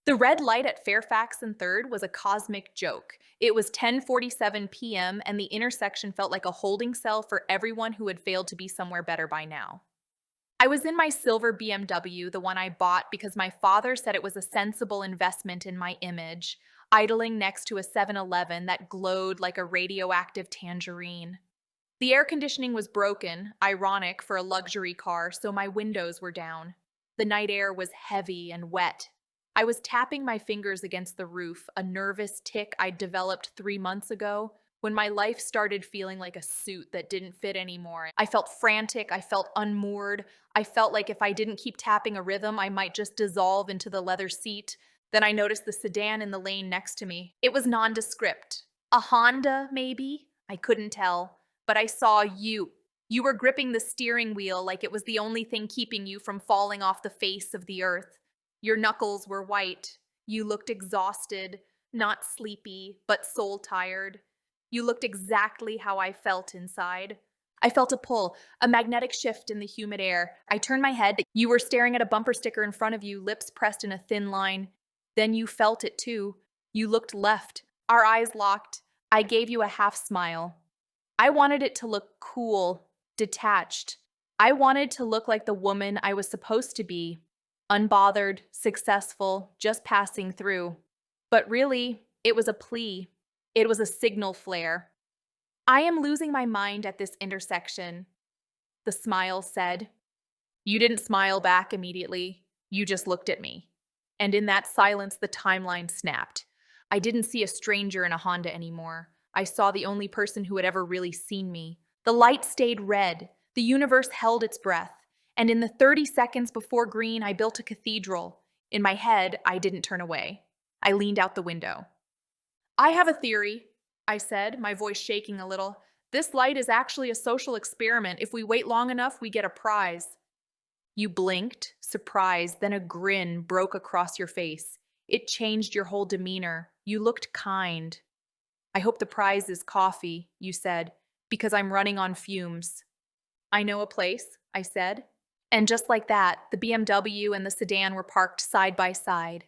The red light at Fairfax and 3rd was a cosmic joke. It was 10:47 p.m. and the intersection felt like a holding cell for everyone who had failed to be somewhere better by now. I was in my silver BMW, the one I bought because my father said it was a sensible investment in my image, idling next to a 7-Eleven that glowed like a radioactive tangerine. The air conditioning was broken, ironic for a luxury car, so my windows were down. The night air was heavy and wet. I was tapping my fingers against the roof, a nervous tic I'd developed 3 months ago, when my life started feeling like a suit that didn't fit anymore. I felt frantic, I felt unmoored, I felt like if I didn't keep tapping a rhythm, I might just dissolve into the leather seat. Then I noticed the sedan in the lane next to me. It was nondescript. A Honda, maybe? I couldn't tell. But I saw you. You were gripping the steering wheel like it was the only thing keeping you from falling off the face of the earth. Your knuckles were white. You looked exhausted, not sleepy, but soul-tired. You looked exactly how I felt inside. I felt a pull, a magnetic shift in the humid air. I turned my head. You were staring at a bumper sticker in front of you, lips pressed in a thin line. Then you felt it too. You looked left. Our eyes locked. I gave you a half smile. I wanted it to look cool, detached. I wanted to look like the woman I was supposed to be. Unbothered, successful, just passing through. But really, it was a plea. It was a signal flare. I am losing my mind at this intersection, the smile said. You didn't smile back immediately. You just looked at me. And in that silence, the timeline snapped. I didn't see a stranger in a Honda anymore. I saw the only person who had ever really seen me. The light stayed red. The universe held its breath. And in the 30 seconds before green, I built a cathedral. In my head, I didn't turn away. I leaned out the window. I have a theory, I said, my voice shaking a little. This light is actually a social experiment. If we wait long enough, we get a prize. You blinked, surprised, then a grin broke across your face. It changed your whole demeanor. You looked kind. I hope the prize is coffee, you said, because I'm running on fumes. I know a place, I said. And just like that, the BMW and the sedan were parked side by side.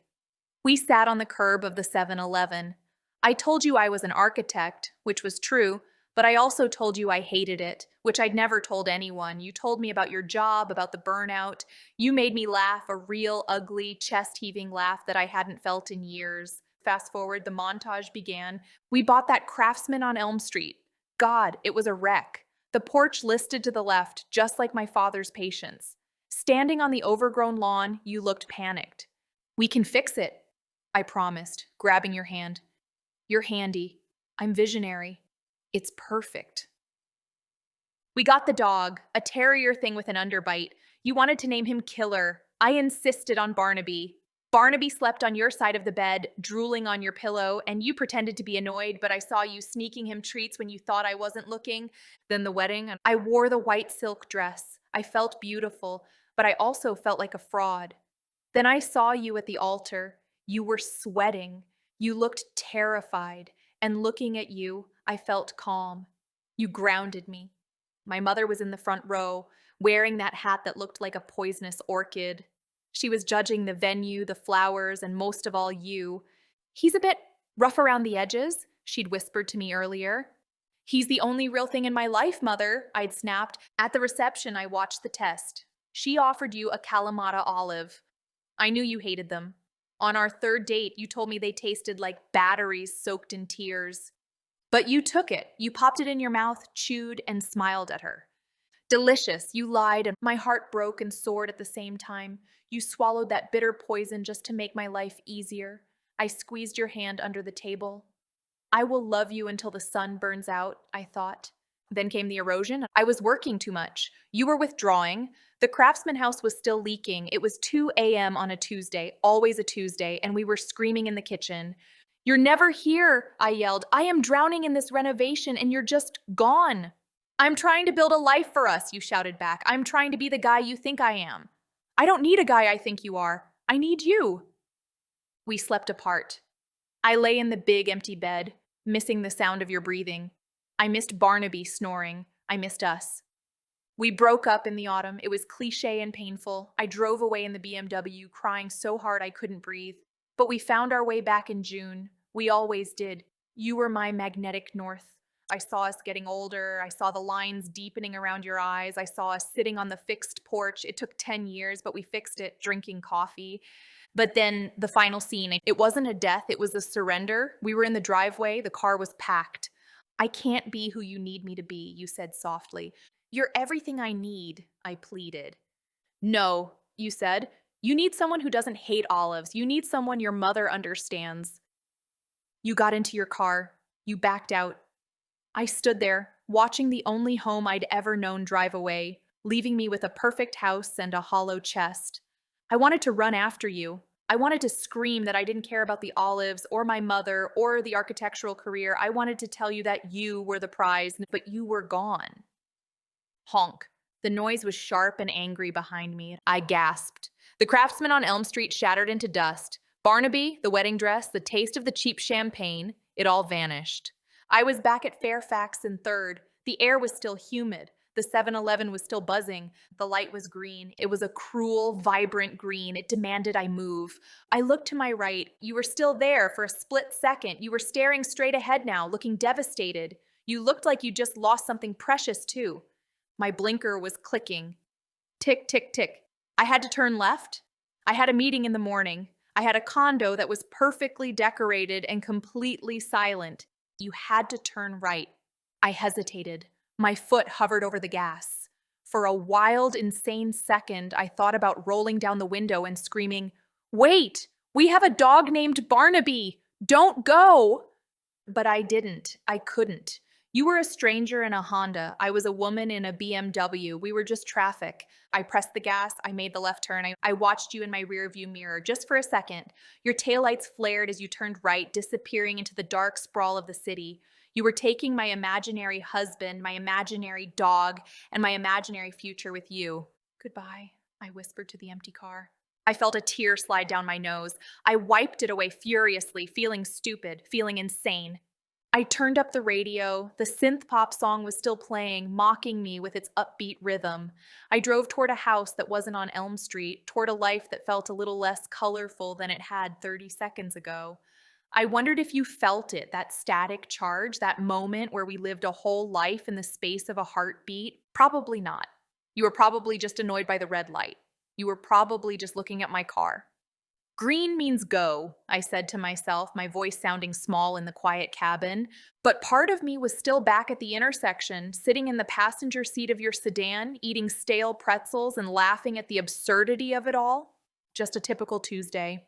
We sat on the curb of the 7-Eleven. I told you I was an architect, which was true, but I also told you I hated it, which I'd never told anyone. You told me about your job, about the burnout. You made me laugh, a real, ugly, chest-heaving laugh that I hadn't felt in years. Fast forward, the montage began. We bought that Craftsman on Elm Street. God, it was a wreck. The porch listed to the left, just like my father's patience. Standing on the overgrown lawn, you looked panicked. We can fix it, I promised, grabbing your hand. You're handy. I'm visionary. It's perfect. We got the dog, a terrier thing with an underbite. You wanted to name him Killer. I insisted on Barnaby. Barnaby slept on your side of the bed, drooling on your pillow, and you pretended to be annoyed, but I saw you sneaking him treats when you thought I wasn't looking. Then the wedding, I wore the white silk dress. I felt beautiful, but I also felt like a fraud. Then I saw you at the altar. You were sweating. You looked terrified, and looking at you, I felt calm. You grounded me. My mother was in the front row, wearing that hat that looked like a poisonous orchid. She was judging the venue, the flowers, and most of all you. He's a bit rough around the edges, she'd whispered to me earlier. He's the only real thing in my life, Mother, I'd snapped. At the reception, I watched the test. She offered you a Kalamata olive. I knew you hated them. On our 3rd date, you told me they tasted like batteries soaked in tears. But you took it. You popped it in your mouth, chewed, and smiled at her. Delicious, you lied, and my heart broke and soared at the same time. You swallowed that bitter poison just to make my life easier. I squeezed your hand under the table. I will love you until the sun burns out, I thought. Then came the erosion. I was working too much. You were withdrawing. The Craftsman house was still leaking. It was 2 a.m. on a Tuesday, always a Tuesday, and we were screaming in the kitchen. You're never here, I yelled. I am drowning in this renovation, and you're just gone. I'm trying to build a life for us, you shouted back. I'm trying to be the guy you think I am. I don't need a guy I think you are. I need you. We slept apart. I lay in the big empty bed, missing the sound of your breathing. I missed Barnaby snoring. I missed us. We broke up in the autumn. It was cliché and painful. I drove away in the BMW, crying so hard I couldn't breathe. But we found our way back in June. We always did. You were my magnetic north. I saw us getting older. I saw the lines deepening around your eyes. I saw us sitting on the fixed porch. It took 10 years, but we fixed it, drinking coffee. But then the final scene, it wasn't a death, it was a surrender. We were in the driveway, the car was packed. I can't be who you need me to be, you said softly. You're everything I need, I pleaded. No, you said. You need someone who doesn't hate olives. You need someone your mother understands. You got into your car. You backed out. I stood there, watching the only home I'd ever known drive away, leaving me with a perfect house and a hollow chest. I wanted to run after you. I wanted to scream that I didn't care about the olives or my mother or the architectural career. I wanted to tell you that you were the prize, but you were gone. Honk. The noise was sharp and angry behind me. I gasped. The Craftsman on Elm Street shattered into dust. Barnaby, the wedding dress, the taste of the cheap champagne, it all vanished. I was back at Fairfax in Third. The air was still humid. The 7-Eleven was still buzzing. The light was green. It was a cruel, vibrant green. It demanded I move. I looked to my right. You were still there for a split second. You were staring straight ahead now, looking devastated. You looked like you just lost something precious, too. My blinker was clicking. Tick, tick, tick. I had to turn left. I had a meeting in the morning. I had a condo that was perfectly decorated and completely silent. You had to turn right. I hesitated. My foot hovered over the gas. For a wild, insane second, I thought about rolling down the window and screaming, "Wait! We have a dog named Barnaby! Don't go!" But I didn't. I couldn't. You were a stranger in a Honda. I was a woman in a BMW. We were just traffic. I pressed the gas. I made the left turn. I watched you in my rearview mirror just for a second. Your taillights flared as you turned right, disappearing into the dark sprawl of the city. You were taking my imaginary husband, my imaginary dog, and my imaginary future with you. Goodbye, I whispered to the empty car. I felt a tear slide down my nose. I wiped it away furiously, feeling stupid, feeling insane. I turned up the radio. The synth pop song was still playing, mocking me with its upbeat rhythm. I drove toward a house that wasn't on Elm Street, toward a life that felt a little less colorful than it had 30 seconds ago. I wondered if you felt it, that static charge, that moment where we lived a whole life in the space of a heartbeat. Probably not. You were probably just annoyed by the red light. You were probably just looking at my car. Green means go, I said to myself, my voice sounding small in the quiet cabin. But part of me was still back at the intersection, sitting in the passenger seat of your sedan, eating stale pretzels and laughing at the absurdity of it all. Just a typical Tuesday.